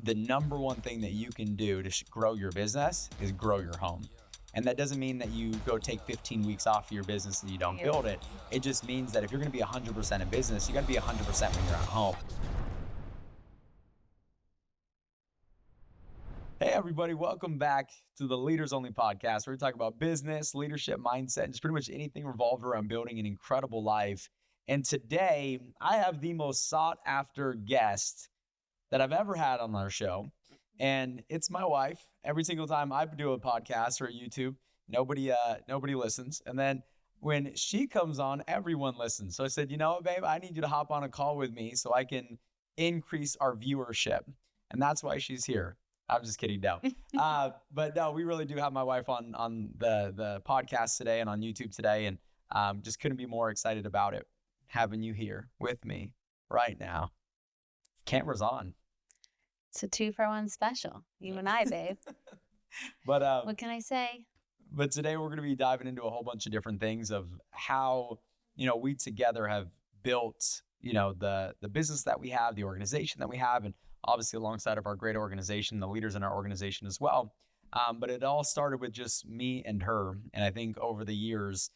the number one thing that you can do to grow your business is grow your home. And that doesn't mean that you go take 15 weeks off of your business and you don't build it. It just means that if you're going to be 100% in business, you got to be 100% when you're at home. Hey everybody, welcome back to the Leaders Only podcast, where we talk about business, leadership, mindset, and just pretty much anything revolved around building an incredible life. And today I have the most sought after guest that I've ever had on our show. And it's my wife. Every single time I do a podcast or a YouTube, nobody listens. And then when she comes on, everyone listens. So I said, you know what, babe, I need you to hop on a call with me so I can increase our viewership. And that's why she's here. I'm just kidding, no. But no, we really do have my wife on the podcast today and on YouTube today. And just couldn't be more excited about it, having you here with me right now. Camera's on. It's a 2-for-1 special. You and I, babe. But what can I say? But today we're going to be diving into a whole bunch of different things of how, we together have built, the business that we have, the organization that we have, and obviously alongside of our great organization, the leaders in our organization as well. But it all started with just me and her. And I think over the years,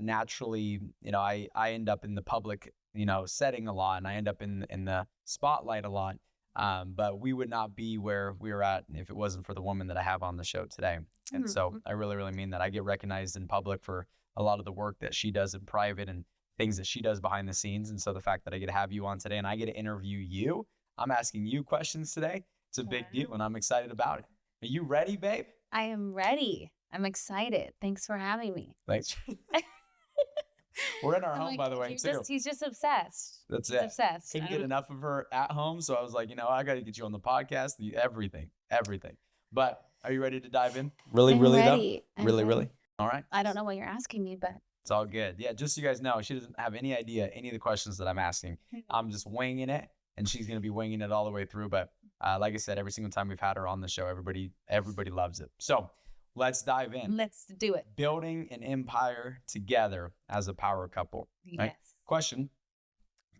naturally, I end up in the public, setting a lot, and I end up in the spotlight a lot. But we would not be where we were at if it wasn't for the woman that I have on the show today. And so I really, really mean that. I get recognized in public for a lot of the work that she does in private and things that she does behind the scenes. And so the fact that I get to have you on today and I get to interview you, I'm asking you questions today. It's a big deal and I'm excited about it. Are you ready, babe? I am ready. I'm excited. Thanks for having me. Thanks. We're in our home, by the way, too. He's just obsessed. That's he's it. Obsessed. Couldn't get enough of her at home. So I was like, I got to get you on the podcast, everything. But are you ready to dive in? Really, I'm really, ready. though? Really, really? All right. I don't know what you're asking me, but it's all good. Yeah, just so you guys know, she doesn't have any idea any of the questions that I'm asking. I'm just winging it, and she's going to be winging it all the way through. But like I said, every single time we've had her on the show, everybody loves it. So let's dive in. Let's do it. Building an empire together as a power couple. Right? Yes.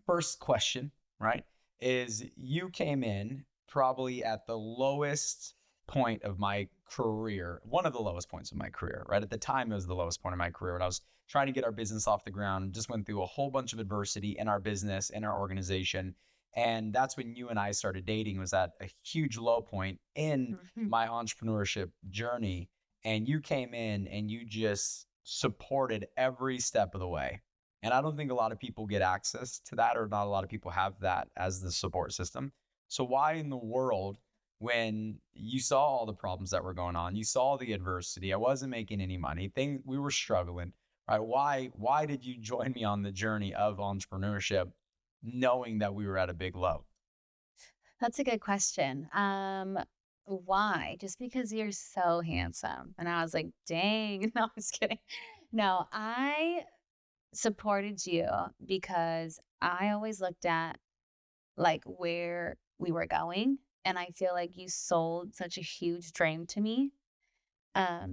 First question, right, is you came in probably at the lowest point of my career, one of the lowest points of my career, right? At the time, it was the lowest point of my career when I was trying to get our business off the ground, just went through a whole bunch of adversity in our business, in our organization. And that's when you and I started dating, was at a huge low point in my entrepreneurship journey. And you came in and you just supported every step of the way. And I don't think a lot of people get access to that, or not a lot of people have that as the support system. So why in the world, when you saw all the problems that were going on, you saw the adversity, I wasn't making any money, we were struggling, right? Why did you join me on the journey of entrepreneurship, knowing that we were at a big low? That's a good question. Why? Just because you're so handsome. And I was like, dang. No, I was kidding. No, I supported you because I always looked at like where we were going. And I feel like you sold such a huge dream to me. It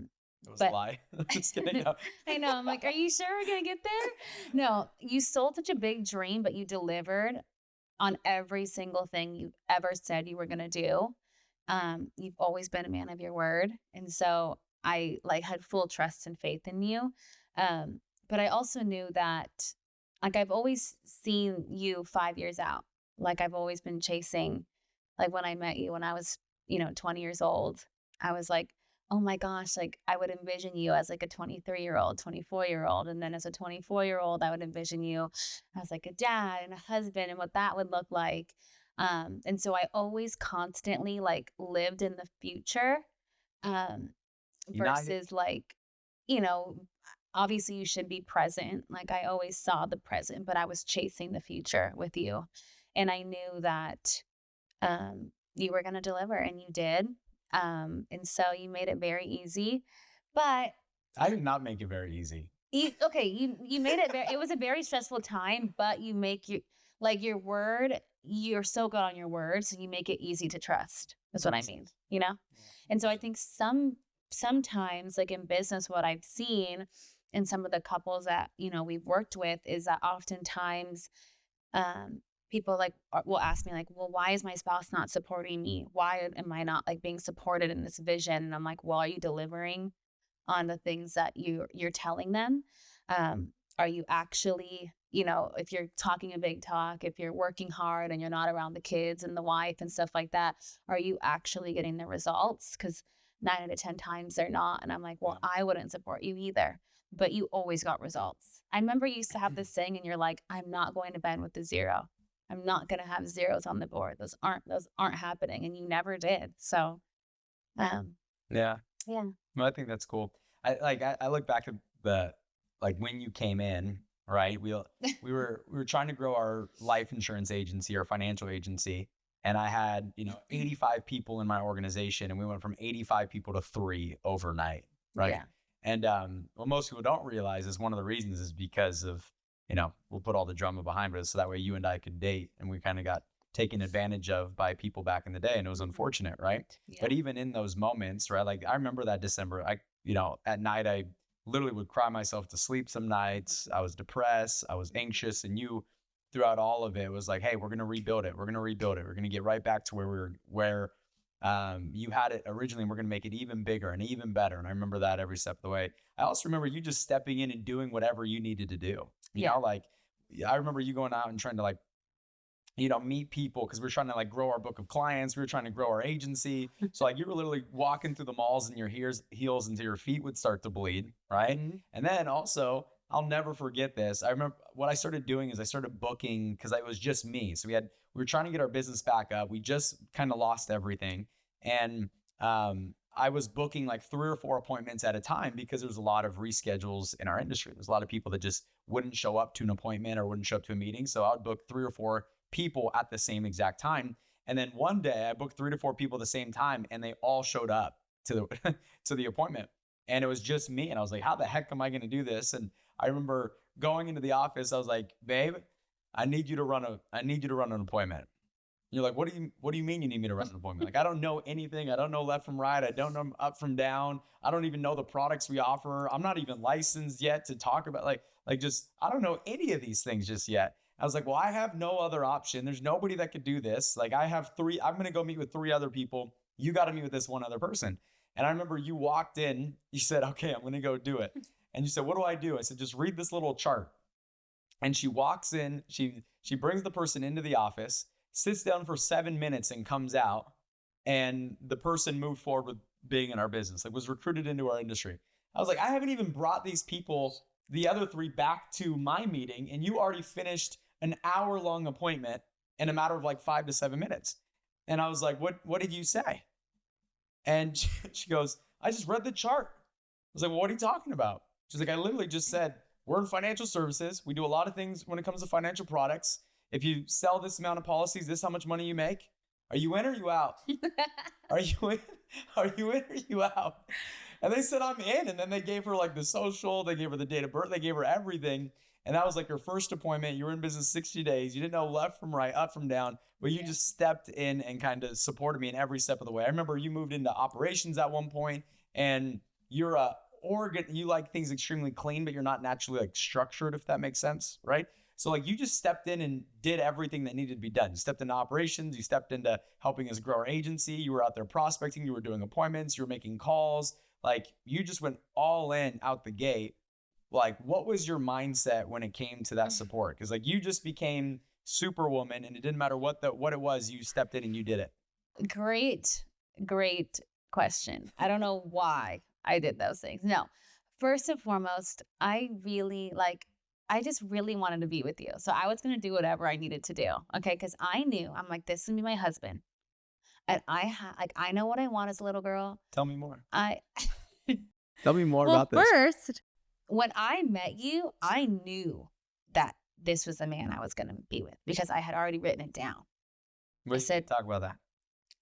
was a lie. Just kidding. No. I know. I'm like, are you sure we're going to get there? No, you sold such a big dream, but you delivered on every single thing you ever said you were going to do. You've always been a man of your word. And so I had full trust and faith in you. But I also knew that I've always seen you 5 years out. I've always been chasing, when I met you when I was, 20 years old, I was like, oh my gosh, I would envision you as a 23-year-old, 24-year-old. And then as a 24-year-old, I would envision you as a dad and a husband and what that would look like. And so I always constantly lived in the future, versus obviously you should be present. I always saw the present, but I was chasing the future with you. And I knew that, you were going to deliver, and you did. And so you made it very easy, but I did not make it very easy. You made it it was a very stressful time, but you make your word, you're so good on your word. So you make it easy to trust. That's what I mean, And so I think sometimes in business, what I've seen in some of the couples that, we've worked with is that oftentimes, people like will ask me like, well, why is my spouse not supporting me? Why am I not like being supported in this vision? And I'm like, well, are you delivering on the things that you're telling them? Are you actually, if you're talking a big talk, if you're working hard and you're not around the kids and the wife and stuff like that, are you actually getting the results? Because 9 out of 10 times they're not. And I'm like, well, I wouldn't support you either, but you always got results. I remember you used to have this saying and you're like, I'm not going to bed with a 0. I'm not going to have zeros on the board. Those aren't happening. And you never did. So, Yeah. yeah. Well, I think that's cool. I look back at when you came in, right? We were trying to grow our life insurance agency, our financial agency, and I had 85 people in my organization, and we went from 85 people to 3 overnight, right? Yeah. And what most people don't realize is one of the reasons is because of we'll put all the drama behind it so that way you and I could date, and we kind of got taken advantage of by people back in the day, and it was unfortunate, right? Yeah. But even in those moments, right? Like I remember that December, at night I literally would cry myself to sleep some nights. I was depressed, I was anxious, and you throughout all of it was like, hey, we're going to rebuild it. We're going to rebuild it. We're going to get right back to where you had it originally, and we're going to make it even bigger and even better. And I remember that every step of the way. I also remember you just stepping in and doing whatever you needed to do. I remember you going out and trying to meet people because we're trying to grow our book of clients. We were trying to grow our agency. So you were literally walking through the malls and your heels until your feet would start to bleed. Right. Mm-hmm. And then also, I'll never forget this. I remember what I started doing is I started booking because it was just me. So we were trying to get our business back up. We just kind of lost everything. And I was booking 3 or 4 appointments at a time because there was a lot of reschedules in our industry. There's a lot of people that just wouldn't show up to an appointment or wouldn't show up to a meeting. So I would book 3 or 4 people at the same exact time. And then one day I booked 3 to 4 people at the same time, and they all showed up to the appointment. And it was just me. And I was like, how the heck am I going to do this? And I remember going into the office. I was like, babe, I need you to run an appointment. You're like, what do you mean you need me to run an appointment? I don't know anything. I don't know left from right. I don't know up from down. I don't even know the products we offer. I'm not even licensed yet to talk about I don't know any of these things just yet. I was like, well, I have no other option. There's nobody that could do this. I have 3, I'm going to go meet with 3 other people. You got to meet with this one other person. And I remember you walked in, you said, okay, I'm going to go do it. And you said, what do I do? I said, just read this little chart. And she walks in, she brings the person into the office, sits down for 7 minutes and comes out. And the person moved forward with being in our business, was recruited into our industry. I was like, I haven't even brought these people, the other 3, back to my meeting. And you already finished an hour-long appointment in a matter of 5 to 7 minutes. And I was like, what did you say? And she goes, I just read the chart. I was like, well, what are you talking about? She's like, I literally just said, we're in financial services. We do a lot of things when it comes to financial products. If you sell this amount of policies, this is how much money you make. Are you in or are you out? Are you in? Are you in or are you out? And they said, I'm in. And then they gave her the social, they gave her the date of birth, they gave her everything. And that was her first appointment. You were in business 60 days. You didn't know left from right, up from down, but you just stepped in and kind of supported me in every step of the way. I remember you moved into operations at one point, and you're you like things extremely clean, but you're not naturally structured, if that makes sense, right? So you just stepped in and did everything that needed to be done. You stepped into operations, you stepped into helping us grow our agency, you were out there prospecting, you were doing appointments, you were making calls. You just went all in out the gate. What was your mindset when it came to that support? Because you just became Superwoman, and it didn't matter what it was, you stepped in and you did it. Great question. I don't know why I did those things. No, first and foremost, I really I just really wanted to be with you. So I was going to do whatever I needed to do. Okay. Cause I knew I'm this is gonna be my husband. And I know what I want as a little girl. Tell me more. Tell me more about this. First, when I met you, I knew that this was the man I was going to be with because I had already written it down. I said, talk about that.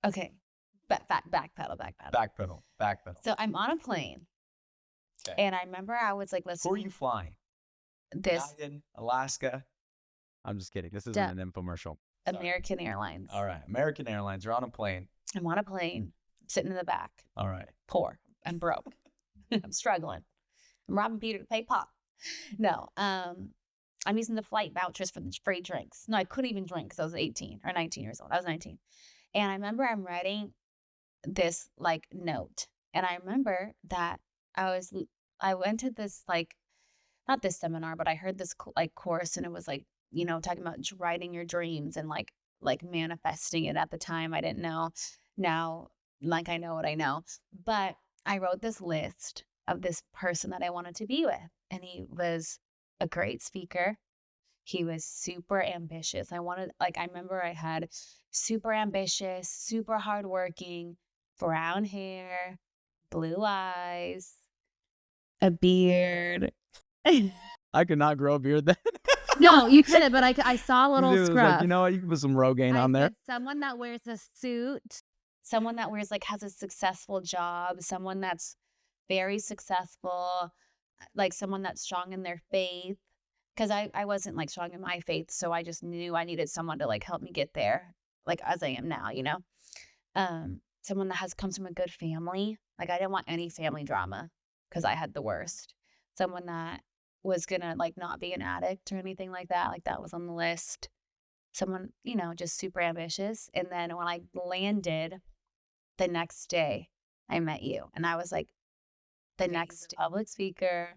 Okay. Backpedal. Backpedal. So I'm on a plane. Okay. And I remember I was listening. Who are you flying? United, Alaska. I'm just kidding. This isn't an infomercial. American Airlines. All right. American Airlines. You're on a plane. I'm on a plane, sitting in the back. All right. Poor. I'm broke. I'm struggling. I'm robbing Peter to pay Pop. No. I'm using the flight vouchers for the free drinks. No, I couldn't even drink because I was 18 or 19 years old. I was 19. And I remember I'm writing this like note. And I remember that I went to this like, not this seminar, but I heard this like course, and it was like, talking about writing your dreams and like manifesting it. At the time, I didn't know. Now, like, I know what I know. But I wrote this list of this person that I wanted to be with. And he was a great speaker. He was super ambitious. I remember I had super ambitious, super hardworking, brown hair, blue eyes, a beard. I could not grow a beard then. No, you couldn't, but I saw a little It was scruff. like, you know what? You can put some Rogaine on there. Someone that wears a suit, someone that wears has a successful job, someone that's very successful, like someone that's strong in their faith. Because I wasn't like strong in my faith, so I just knew I needed someone to like help me get there, like as I am now, someone that comes from a good family. Like I didn't want any family drama because I had the worst. Someone that was gonna like not be an addict or anything like that. Like that was on the list. Someone, just super ambitious. And then when I landed the next day, I met you. And I was like, the next public speaker.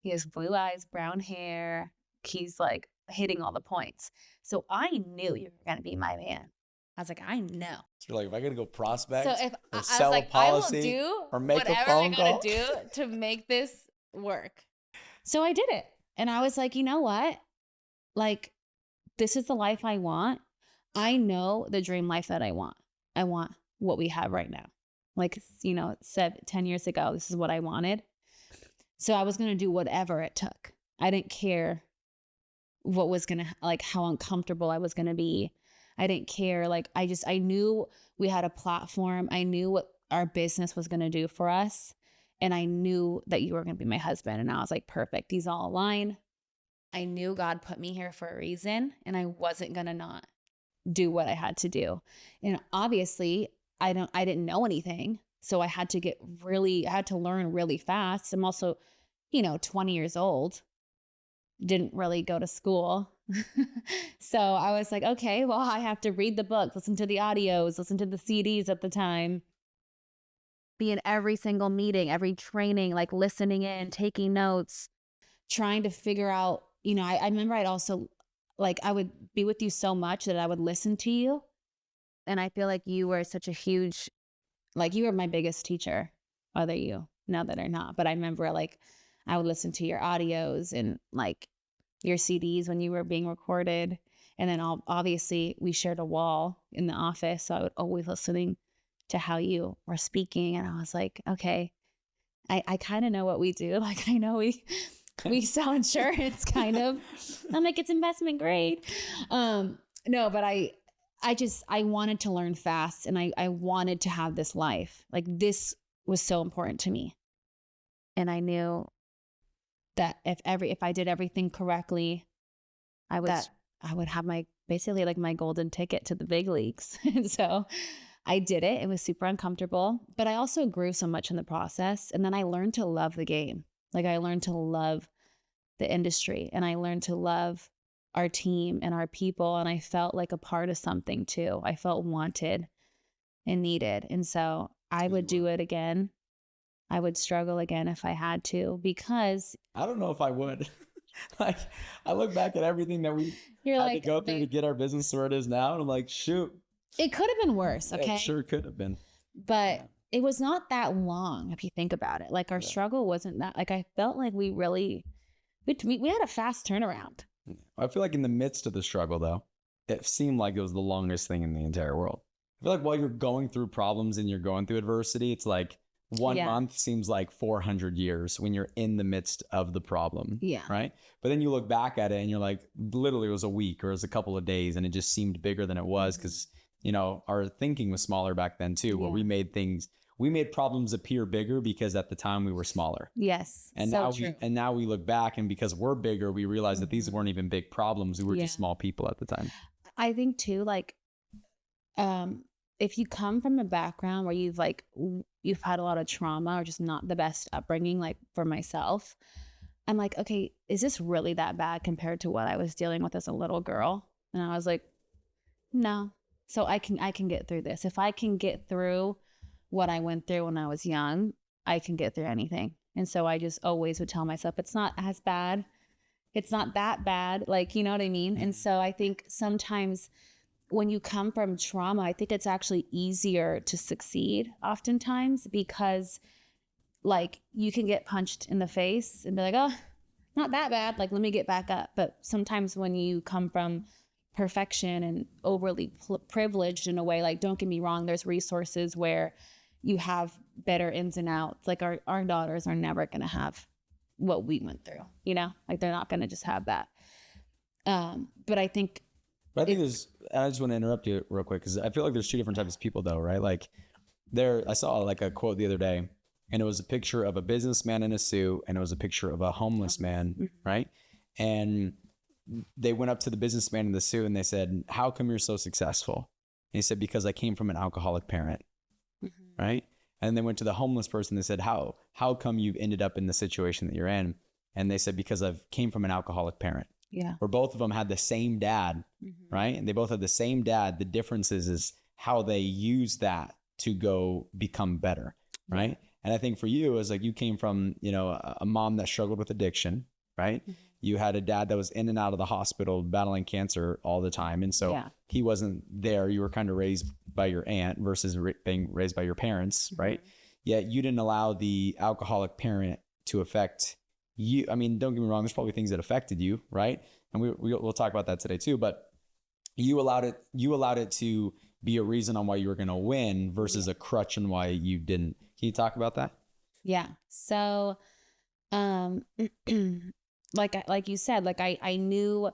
He has blue eyes, brown hair. He's like hitting all the points. So I knew you were going to be my man. I was like, I know. So you're like, if I got to go prospect So if or I sell was like, a policy I will do or make a whatever I phone gotta call do to make this work. So I did it. And I was like, you know what? Like, this is the life I want. I know the dream life that I want. I want what we have right now. Like, 10 years ago, this is what I wanted. So I was going to do whatever it took. I didn't care what was going to, like, how uncomfortable I was going to be. I didn't care. Like, I knew we had a platform. I knew what our business was going to do for us. And I knew that you were going to be my husband. And I was like, perfect. These all align. I knew God put me here for a reason, and I wasn't going to not do what I had to do. And obviously I didn't know anything. So I had to learn really fast. I'm also, 20 years old, didn't really go to school. So I was like, okay, well, I have to read the books, listen to the audios, listen to the CDs at the time, be in every single meeting, every training, like listening in, taking notes, trying to figure out, I remember I'd also, like, I would be with you so much that I would listen to you. And I feel like you were such a huge, like, you were my biggest teacher, whether you know that or not. But I remember, like, I would listen to your audios and, like, your CDs when you were being recorded. And then obviously we shared a wall in the office. So I would always listening to how you were speaking. And I was like, okay, I kind of know what we do. Like, I know we sell insurance kind of. I'm like, it's investment grade. No, but I wanted to learn fast, and I wanted to have this life. Like, this was so important to me. And I knew that if I did everything correctly, I would have basically like my golden ticket to the big leagues. And so I did it. It was super uncomfortable, but I also grew so much in the process. And then I learned to love the game. Like, I learned to love the industry, and I learned to love our team and our people. And I felt like a part of something too. I felt wanted and needed. And so I would do it again. I would struggle again if I had to, because I don't know if I would. Like, I look back at everything that we had to go through to get our business to where it is now, and I'm like, shoot, it could have been worse. Okay, it sure could have been, but it was not that long if you think about it. Like, our struggle wasn't that. Like, I felt like we had a fast turnaround. I feel like in the midst of the struggle, though, it seemed like it was the longest thing in the entire world. I feel like while you're going through problems and you're going through adversity, it's like 1 month seems like 400 years when you're in the midst of the problem. Yeah. Right. But then you look back at it and you're like, literally it was a week or it was a couple of days, and it just seemed bigger than it was because, our thinking was smaller back then too, where we made problems appear bigger because at the time we were smaller. Yes. And now we look back, and because we're bigger, we realize that these weren't even big problems. We were just small people at the time. I think too, like, if you come from a background where you've had a lot of trauma or just not the best upbringing, like for myself, I'm like, okay, is this really that bad compared to what I was dealing with as a little girl? And I was like, no. So I can get through this. If I can get through what I went through when I was young, I can get through anything. And so I just always would tell myself, it's not as bad. It's not that bad. Like, you know what I mean? And so I think sometimes when you come from trauma, I think it's actually easier to succeed oftentimes, because like you can get punched in the face and be like, oh, not that bad. Like, let me get back up. But sometimes when you come from perfection and overly privileged in a way, like, don't get me wrong, there's resources where you have better ins and outs. Like our daughters are never going to have what we went through, you know, like they're not going to just have that. But I think I just want to interrupt you real quick, because I feel like there's two different types of people though, right? Like I saw like a quote the other day, and it was a picture of a businessman in a suit, and it was a picture of a homeless man, right? And they went up to the businessman in the suit and they said, how come you're so successful? And he said, because I came from an alcoholic parent, right? And they went to the homeless person. They said, how come you've ended up in the situation that you're in? And they said, because I've came from an alcoholic parent. Yeah. Where both of them had the same dad, right? And they both had the same dad. The difference is how they use that to go become better, right? Yeah. And I think for you, is like you came from, you know, a mom that struggled with addiction, right? You had a dad that was in and out of the hospital battling cancer all the time. And so he wasn't there. You were kind of raised by your aunt versus being raised by your parents, right? Yet you didn't allow the alcoholic parent to affect you. I mean, don't get me wrong, there's probably things that affected you, right? And we'll talk about that today too, but you allowed it to be a reason on why you were going to win versus a crutch on why you didn't. Can you talk about that? Yeah. So, like you said, like I knew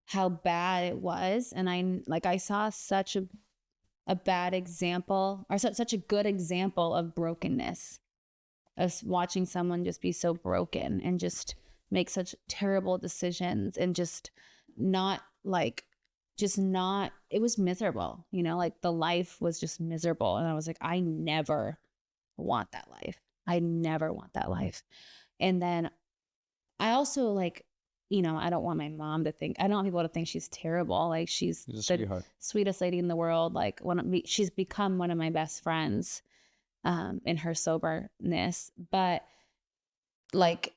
how bad it was. And I saw such a bad example, or such a good example of brokenness, of watching someone just be so broken and just make such terrible decisions and it was miserable, you know, like the life was just miserable. And I was like, I never want that life. I never want that life. And then I also like, you know, I don't want my mom to think, I don't want people to think she's terrible. Like she's the sweetest lady in the world. Like she's become one of my best friends in her soberness. But like,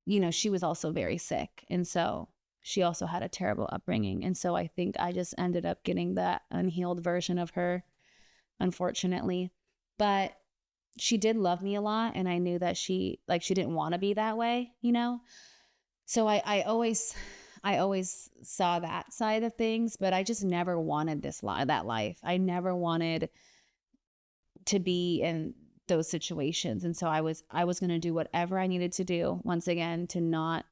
you know, she was also very sick. And so she also had a terrible upbringing. And so I think I just ended up getting that unhealed version of her, unfortunately. But she did love me a lot. And I knew that she didn't want to be that way, you know? So I always saw that side of things, but I just never wanted that life. I never wanted to be in those situations. And so I was going to do whatever I needed to do, once again, to not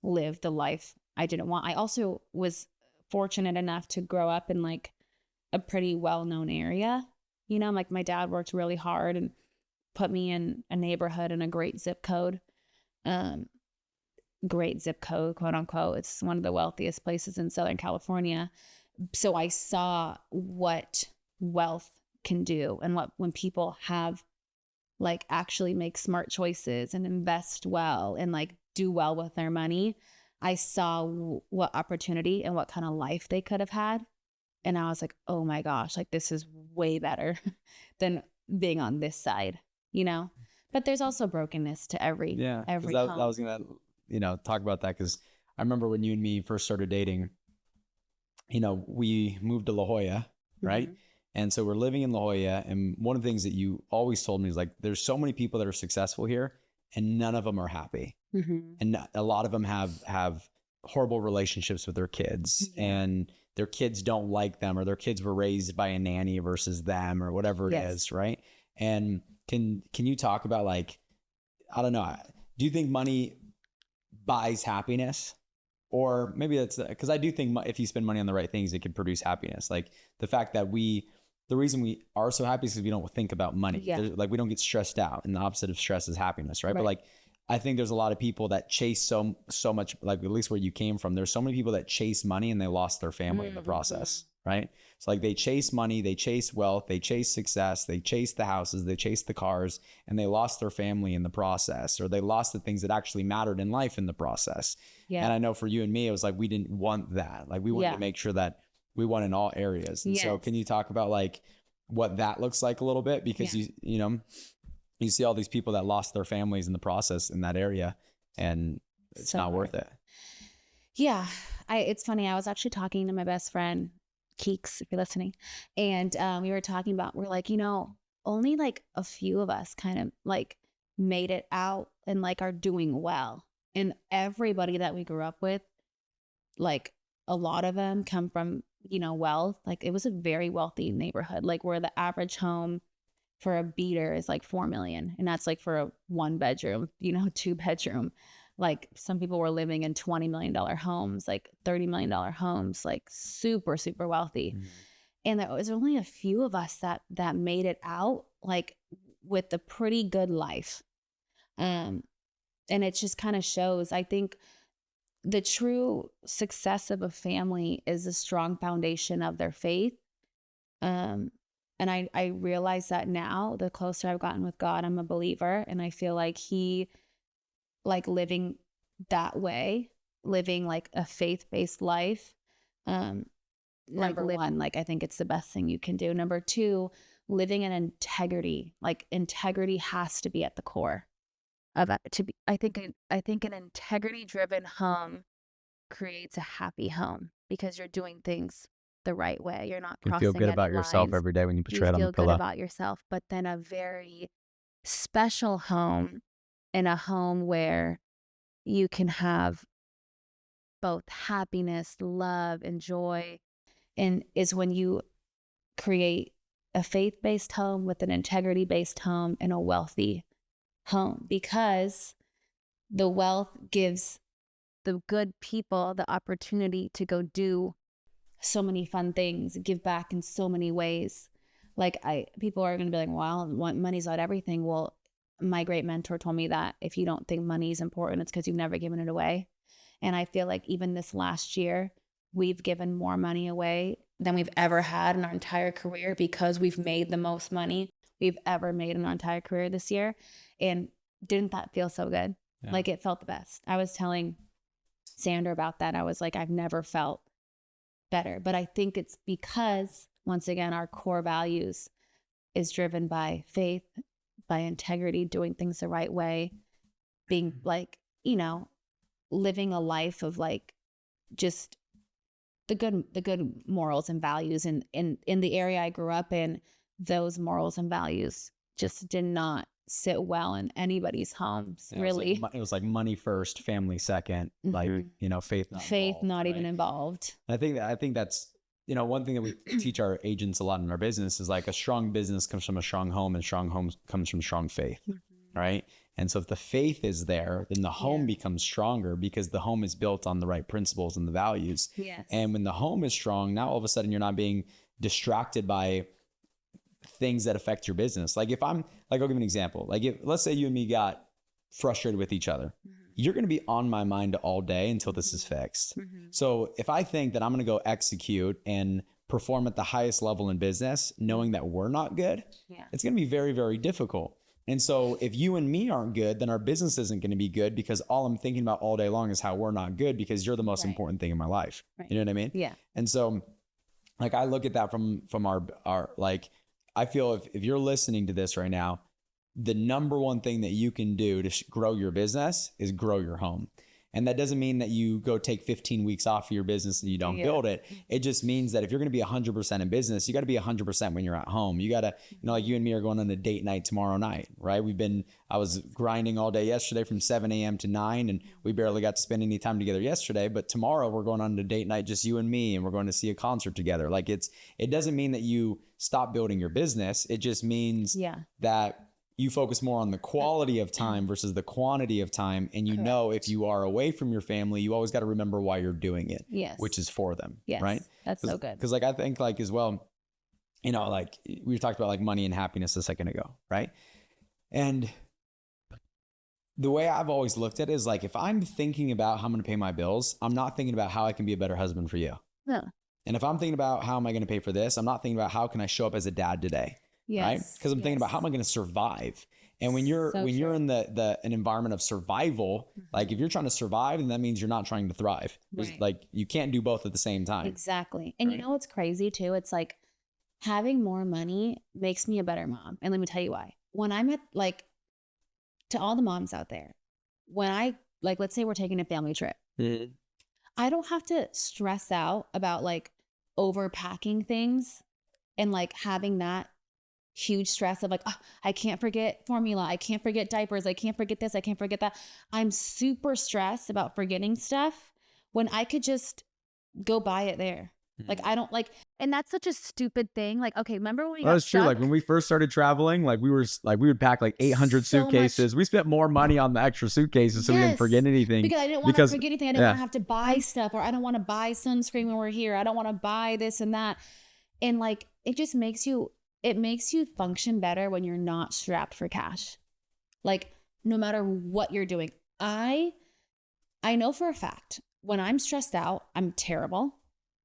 live the life I didn't want. I also was fortunate enough to grow up in like a pretty well-known area. You know, like my dad worked really hard and put me in a neighborhood in a great zip code, quote unquote. It's one of the wealthiest places in Southern California. So I saw what wealth can do, and when people have like actually make smart choices and invest well and like do well with their money. I saw what opportunity and what kind of life they could have had. And I was like, oh my gosh, like this is way better than being on this side, you know? But there's also brokenness to every home. I was going to, you know, talk about that, because I remember when you and me first started dating, you know, we moved to La Jolla, right? And so we're living in La Jolla. And one of the things that you always told me is like, there's so many people that are successful here and none of them are happy. And a lot of them have horrible relationships with their kids, and their kids don't like them, or their kids were raised by a nanny versus them, or whatever it is. Right. And can you talk about like, I don't know, do you think money buys happiness? Or maybe that's because I do think if you spend money on the right things, it can produce happiness. Like the fact that the reason we are so happy is because we don't think about money. Like we don't get stressed out, and the opposite of stress is happiness, right? But like, I think there's a lot of people that chase so much, like at least where you came from, there's so many people that chase money and they lost their family in the process, right? It's like they chase money, they chase wealth, they chase success, they chase the houses, they chase the cars, and they lost their family in the process, or they lost the things that actually mattered in life in the process. Yeah. And I know for you and me, it was like we didn't want that. Like we wanted Yeah. to make sure that we won in all areas. And so Yes. can you talk about like what that looks like a little bit? Because you know, you see all these people that lost their families in the process in that area, and it's So not hard. worth it. Yeah. It's funny. I was actually talking to my best friend, Keeks, if you're listening. And we were talking about, we're like, you know, only like a few of us kind of like made it out and like are doing well. And everybody that we grew up with, like a lot of them come from, you know, wealth. Like it was a very wealthy neighborhood, like where the average home for a beater is like 4 million. And that's like for a 1-bedroom, you know, 2-bedroom. Like some people were living in $20 million homes, like $30 million homes, like super, super wealthy. Mm. And there was only a few of us that made it out like with a pretty good life. And it just kind of shows, I think the true success of a family is a strong foundation of their faith. And I realize that now, the closer I've gotten with God, I'm a believer. And I feel like he, like living that way, living like a faith-based life. Number one, like I think it's the best thing you can do. Number two, living in integrity. Like integrity has to be at the core of it. I think an integrity-driven home creates a happy home because you're doing things the right way. You're not You can crossing feel good any about yourself lines. every day when you put You your head on feel the good pillow. about yourself, but then a very special home, and a home where you can have both happiness, love, and joy, and is when you create a faith-based home with an integrity-based home and a wealthy home, because the wealth gives the good people the opportunity to go do so many fun things, give back in so many ways. Like people are going to be like, well, money's not everything. Well, my great mentor told me that if you don't think money is important, it's because you've never given it away. And I feel like even this last year, we've given more money away than we've ever had in our entire career, because we've made the most money we've ever made in our entire career this year. And didn't that feel so good? Yeah. Like it felt the best. I was telling Sandra about that. I was like, I've never felt better. But I think it's because, once again, our core values is driven by faith, by integrity, doing things the right way, being like, you know, living a life of like just the good morals and values. And in the area I grew up in, those morals and values just did not sit well in anybody's homes. Yeah, really, it was like money first, family second, like, you know, faith not even involved. I think that's, you know, one thing that we teach our agents a lot in our business is like a strong business comes from a strong home, and strong home comes from strong faith. Right. And so if the faith is there, then the home becomes stronger because the home is built on the right principles and the values. Yes. And when the home is strong, now all of a sudden you're not being distracted by things that affect your business. Like if I'm like, I'll give an example. Like if, let's say you and me got frustrated with each other, you're going to be on my mind all day until this is fixed. So if I think that I'm going to go execute and perform at the highest level in business, knowing that we're not good, it's going to be very, very difficult. And so if you and me aren't good, then our business isn't going to be good, because all I'm thinking about all day long is how we're not good, because you're the most important thing in my life. You know what I mean? Yeah. And so like, I look at that from our, like, I feel if you're listening to this right now, the number one thing that you can do to grow your business is grow your home. And that doesn't mean that you go take 15 weeks off of your business and you don't build it. It just means that if you're going to be 100% in business, you got to be 100% when you're at home. You got to, you know, like you and me are going on a date night tomorrow night, right? I was grinding all day yesterday from 7 a.m. to 9, and we barely got to spend any time together yesterday. But tomorrow we're going on a date night, just you and me, and we're going to see a concert together. Like it doesn't mean that you stop building your business. It just means that you focus more on the quality of time versus the quantity of time. And you know, if you are away from your family, you always got to remember why you're doing it, which is for them. Right. That's so good. Cause like, I think like as well, you know, like we talked about like money and happiness a second ago. Right. And the way I've always looked at it is like, if I'm thinking about how I'm going to pay my bills, I'm not thinking about how I can be a better husband for you. No. And if I'm thinking about how am I going to pay for this, I'm not thinking about how can I show up as a dad today, right? Yes. Because I'm thinking about how am I going to survive. And when you're So you're true. in an environment of survival, like if you're trying to survive, then that means you're not trying to thrive. Right. Like you can't do both at the same time. Exactly. And you Right. know what's crazy too? It's like having more money makes me a better mom. And let me tell you why. When I'm at like, to all the moms out there, when I like, let's say we're taking a family trip, I don't have to stress out about like overpacking things and like having that huge stress of like, "Oh, I can't forget formula. I can't forget diapers. I can't forget this. I can't forget that." I'm super stressed about forgetting stuff when I could just go buy it there. Like I don't like, and that's such a stupid thing. Like, okay, remember when we got That's true. Like stuck? when we first started traveling, like we would pack like 800 So much- suitcases. We spent more money on the extra suitcases so we didn't Yes, forget anything. because I didn't want to because- forget anything. I didn't yeah. want to have to buy stuff, or I don't want to buy sunscreen when we're here. I don't want to buy this and that. And like, it just makes you function better when you're not strapped for cash. Like no matter what you're doing. I know for a fact when I'm stressed out, I'm terrible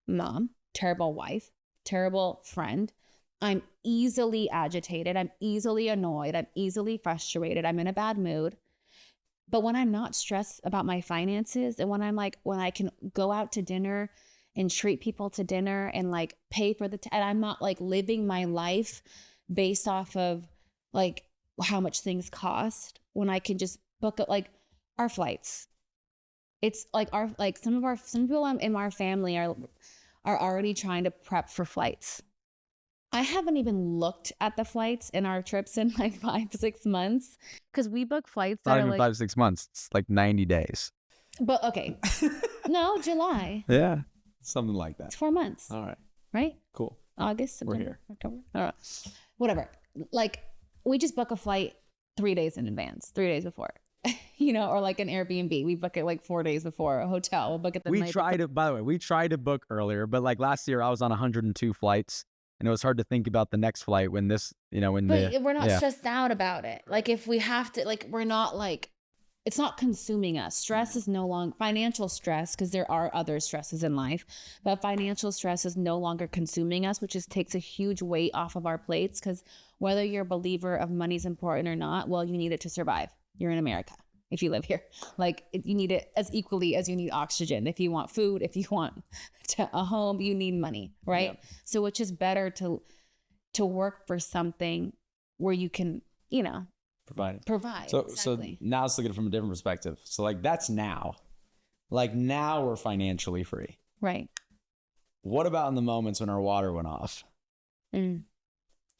mom, terrible wife, terrible friend. I'm easily agitated. I'm easily annoyed. I'm easily frustrated. I'm in a bad mood. But when I'm not stressed about my finances, and when I can go out to dinner and treat people to dinner and like pay for and I'm not like living my life based off of like how much things cost, when I can just book like our flights. It's like some people in our family are already trying to prep for flights. I haven't even looked at the flights in our trips in like 5-6 months because we book flights Not that are even like 5 to 6 months. It's like 90 days. But okay, no, July. Yeah. Something like that. It's 4 months, All right. right? Cool. August, We're September, here. October, all right. Whatever. Like we just book a flight 3 days in advance, 3 days before, or like an Airbnb. We book it like 4 days before. A hotel, we'll book it the night before. By the way, we tried to book earlier, but like last year I was on 102 flights and it was hard to think about the next flight when this, But we're not yeah. stressed out about it. Like if we have to, like we're not like, it's not consuming us. Stress is no longer financial stress, because there are other stresses in life, but financial stress is no longer consuming us, which just takes a huge weight off of our plates. Because whether you're a believer of money's important or not, well, you need it to survive. You're in America. If you live here, like you need it as equally as you need oxygen. If you want food, if you want a home, you need money, right? Yep. So it's just better to work for something where you can, provide. So Exactly. now let's look at it from a different perspective. So like that's now. Like now we're financially free. Right. What about in the moments when our water went off?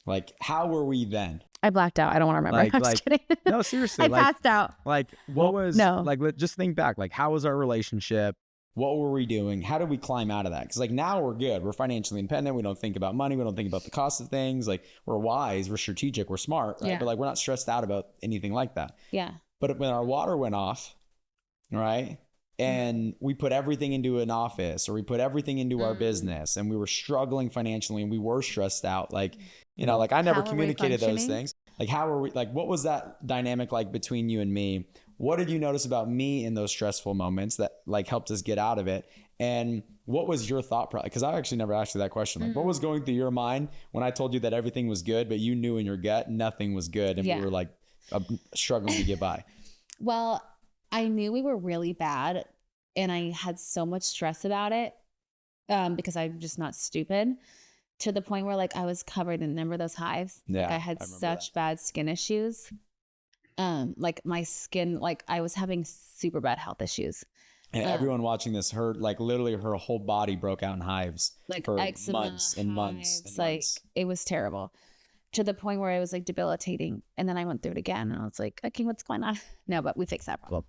Like how were we then? I blacked out. I don't want to remember. I'm just kidding. No, seriously. I passed out. Like what was No. like just think back. Like how was our relationship? What were we doing? How did we climb out of that? Because like now we're good. We're financially independent. We don't think about money. We don't think about the cost of things. Like we're wise. We're strategic. We're smart. Right? Yeah. But like we're not stressed out about anything like that. Yeah. But when our water went off, right? And we put everything into an office or we put everything into our business and we were struggling financially and we were stressed out. Like, like I never How are we communicated those functioning? things. Like how are we, like, what was that dynamic like between you and me? What did you notice about me in those stressful moments that like helped us get out of it? And what was your thought process? Because I actually never asked you that question. Like what was going through your mind when I told you that everything was good, but you knew in your gut, nothing was good. And Yeah. we were like struggling to get by. Well, I knew we were really bad and I had so much stress about it because I'm just not stupid, to the point where like I was covered in, remember those hives? Yeah, Like I had I remember such bad skin issues. Like my skin, like I was having super bad health issues. And everyone watching this heard like literally her whole body broke out in hives Like for eczema, months and months. hives, And like months. it was terrible, to the point where it was like debilitating. And then I went through it again and I was like, okay, what's going on? No, but we fixed that problem.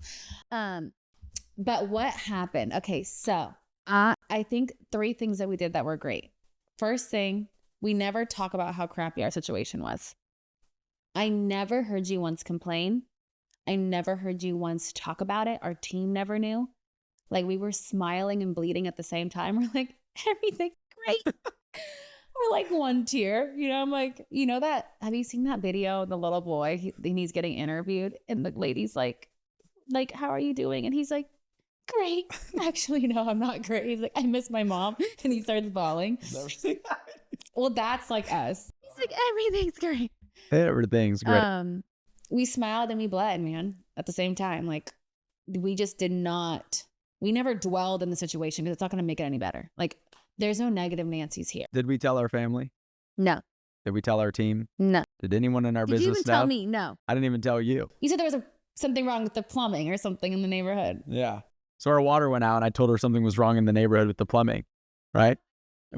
But what happened? Okay, so I think 3 things that we did that were great. First thing, we never talk about how crappy our situation was. I never heard you once complain. I never heard you once talk about it. Our team never knew. Like we were smiling and bleeding at the same time. We're like, everything's great. We're like one tear, I'm like, that, have you seen that video? The little boy, he's getting interviewed and the lady's like, how are you doing? And he's like, great. Actually, no, I'm not great. He's like, I miss my mom. And he starts bawling. Never seen that. Well, that's like us. He's like, everything's great. Everything's great. We smiled and we bled, man, at the same time. Like, we just did not, we never dwelled in the situation because it's not going to make it any better. Like, there's no negative Nancy's here. Did we tell our family? No. Did we tell our team? No. Did anyone in our Did you business even know? tell me? No. I didn't even tell you. You said there was something wrong with the plumbing or something in the neighborhood. Yeah. So our water went out and I told her something was wrong in the neighborhood with the plumbing, right?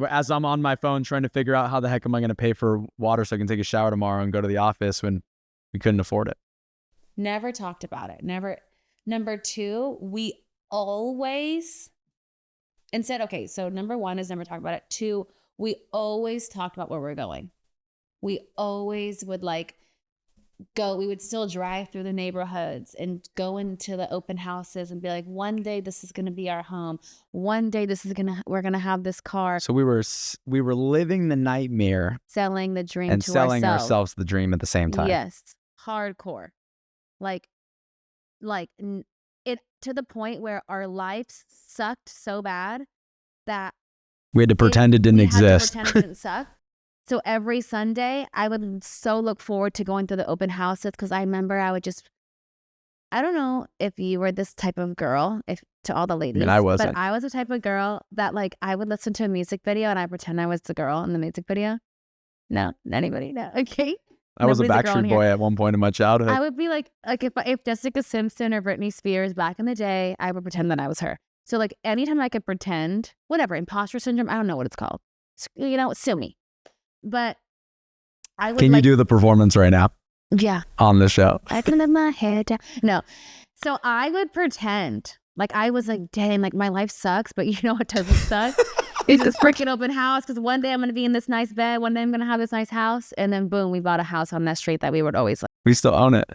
As I'm on my phone trying to figure out how the heck am I going to pay for water so I can take a shower tomorrow and go to the office when we couldn't afford it. Never talked about it. Never. Number two, we always, and said, okay, so number one is never talk about it. Two, we always talked about where we're going. We always would like go, we would still drive through the neighborhoods and go into the open houses and be like, one day this is going to be our home. One day we're going to have this car. So we were living the nightmare Selling the dream and to selling ourselves. ourselves the dream at the same time. Yes. Hardcore. Like it to the point where our lives sucked so bad that We had to pretend it didn't we had to exist. pretend it didn't suck. So every Sunday, I would so look forward to going to the open houses because I remember I don't know if you were this type of girl, if to all the ladies. I wasn't. But I was the type of girl that like I would listen to a music video and I pretend I was the girl in the music video. No, anybody? No. Okay. I was a Nobody's girl in Backstreet here. Boy at one point in my childhood. I would be like if Jessica Simpson or Britney Spears back in the day, I would pretend that I was her. So like anytime I could pretend, whatever, imposter syndrome, I don't know what it's called. Sue me. But I would Can you do the performance right now Yeah. on the show? I can let my hair down. No. So I would pretend like I was like, dang, like my life sucks, but you know what doesn't suck? It's this freaking open house because one day I'm going to be in this nice bed. One day I'm going to have this nice house. And then boom, we bought a house on that street that we would always like. We still own it.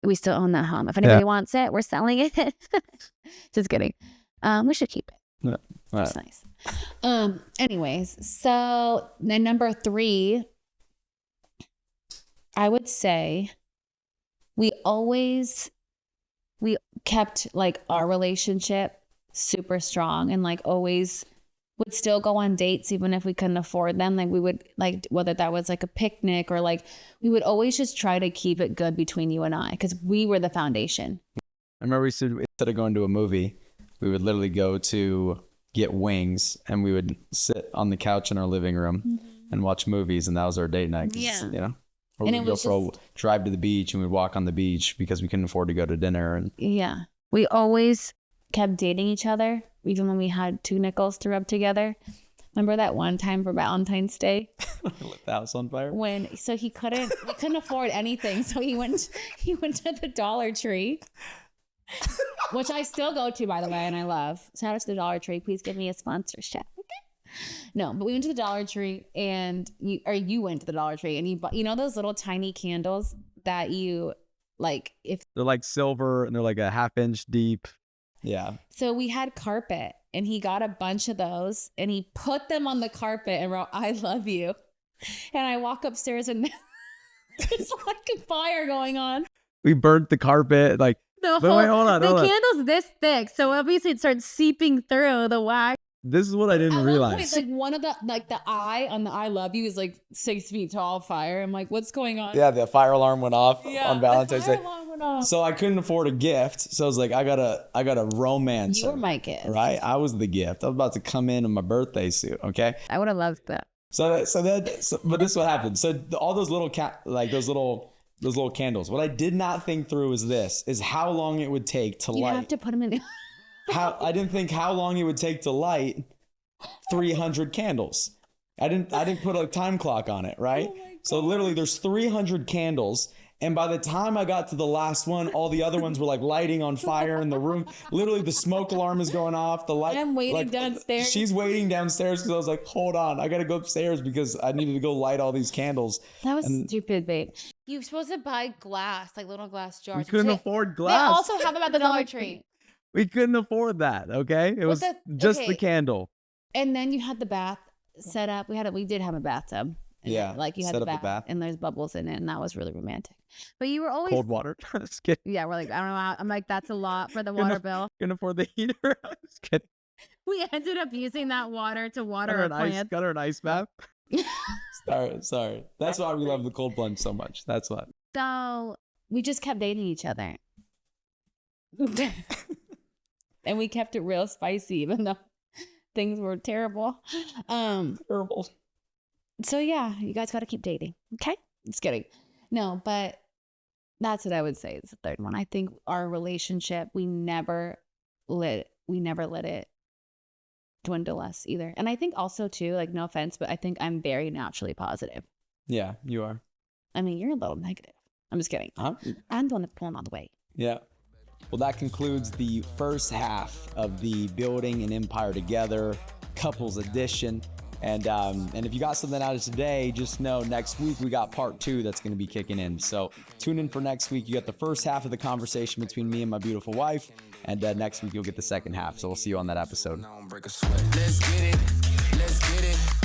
We still own that home. If anybody wants it, we're selling it. Just kidding. We should keep it. Yeah. All It's right. nice. Anyways, so then number 3, I would say we kept like our relationship super strong and like always would still go on dates even if we couldn't afford them. Like we would like whether that was like a picnic or like we would always just try to keep it good between you and I because we were the foundation. I remember instead of going to a movie, we would literally go to get wings and we would sit on the couch in our living room and watch movies, and that was our date night. Yeah. You know, or And we'd it go was for a drive to the beach and we'd walk on the beach because we couldn't afford to go to dinner. And Yeah. We always kept dating each other, even when we had 2 nickels to rub together. Remember that one time for Valentine's Day lit the house on fire. we couldn't afford anything. So he went to the Dollar Tree, which I still go to, by the way, and I love. Shout out to the Dollar Tree. Please give me a sponsorship. Okay. No, but we went to the Dollar Tree and you went to the Dollar Tree and you bought, those little tiny candles that you like, if They're like silver and they're like a 1/2 inch deep. Yeah. so we had carpet and he got a bunch of those and he put them on the carpet and wrote, I love you. And I walk upstairs and there's like a fire going on. We burnt the carpet. Like, The but wait, hold on. candle's this thick. So obviously it starts seeping through the wax. This is what I didn't At one realize. point, like one of the eye on the I love you is like 6 feet tall fire. I'm like, what's going on? Yeah, the fire alarm went off on Valentine's the Day. fire alarm went off. So I couldn't afford a gift. So I was like, I gotta romance You were her, my gift. right? I was the gift. I was about to come in my birthday suit. Okay. I would have loved that. But this is what happened. So all those little those little candles. What I did not think through is how long it would take to You light. have to put them in. I didn't think how long it would take to light 300 candles. I didn't put a time clock on it, right? Oh my So literally there's 300 candles, and by the time I got to the last one, all the other ones were like lighting on fire in the room. Literally the smoke alarm is going off. The light. I'm waiting downstairs. She's waiting downstairs because I was like, hold on, I gotta go upstairs because I needed to go light all these candles. That was stupid, babe. You're supposed to buy glass, like little glass jars. We couldn't afford glass. They also have them at the Dollar Tree. We couldn't afford that. Okay, it was just the candle. And then you had the bath set up. We did have a bathtub. And Yeah, like you had set the up the bath, bath. and there's bubbles in it, and that was really romantic. But you were always Cold water. Just kidding. yeah. We're like, I don't know. I'm like, that's a lot for the Couldn't water aff- bill. Couldn't afford the heater. Just kidding. We ended up using that water to water our plants. Got her an ice bath. Sorry. That's why we love the cold plunge so much. That's why. So we just kept dating each other. And we kept it real spicy, even though things were terrible. Terrible. So yeah, you guys got to keep dating. Okay. Just kidding. No, but that's what I would say is the third one. I think our relationship, we never let it dwindle us either. And I think also too, like, no offense, but I think I'm very naturally positive. Yeah, you are. I mean, you're a little negative. I'm just kidding. Huh? I'm the one that's pulling all the weight. Yeah. Well, that concludes the first half of the Building an Empire Together couples edition. And if you got something out of today, just know next week we got part 2 that's going to be kicking in. So tune in for next week. You got the first half of the conversation between me and my beautiful wife. And next week you'll get the second half. So we'll see you on that episode. Let's get it.